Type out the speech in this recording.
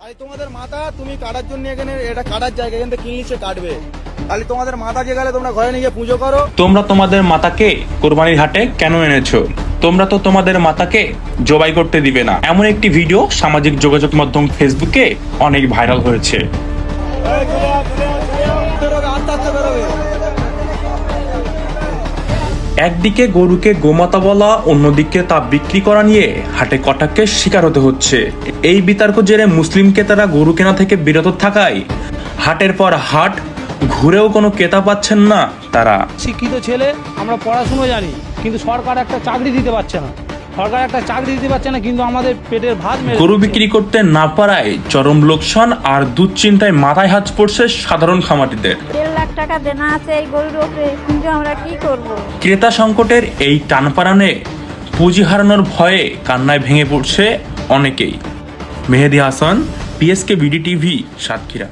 তাই তোমাদের মাথা তুমি কাটার জন্য এখানে এটা কাটার জায়গা, এখান থেকে কিনলে সে কাটবে। তাহলে তোমাদের মাথা যে গেলে তোমরা ঘরে নিয়ে পুজো করো। তোমরা তোমাদের মাতাকে কোরবানির হাটে কেন এনেছো? তোমরা তো তোমাদের মাতাকে জবাই করতে দিবে না। এমন একটি ভিডিও সামাজিক যোগাযোগ মাধ্যম ফেসবুকে অনেক ভাইরাল হয়েছে। একদিকে গরুকে গোমাতা বলা, অন্যদিকে তা বিক্রি করা নিয়ে হাটে কটাক্ষের শিকার হতে হচ্ছে। এই বিতর্ক জেরে মুসলিম ক্রেতারা গরু কেনা থেকে বিরত থাকায় হাটের পর হাট ঘুরেও কোনো ক্রেতা পাচ্ছেন না তারা। শিক্ষিত ছেলে, আমরা পড়াশুনো জানি, কিন্তু সরকার একটা চাকরি দিতে পারছে না। কিন্তু আমাদের পেটের ভাত মেরে গরু বিক্রি করতে না পারায় চরম লোকসান আর দুশ্চিন্তায় মাথায় হাত পড়ছে সাধারণ খামারিদের। 1.5 লাখ টাকা দেনা আছে এই গরুর উপরে, কিন্তু আমরা কি করব? ক্রেতা সংকটের এই টানপাড়ানে পুঁজি হারানোর ভয়ে কান্নায় ভেঙে পড়ছে অনেকেই। Mehedi Hasan, PSK BD TV, Satkhira.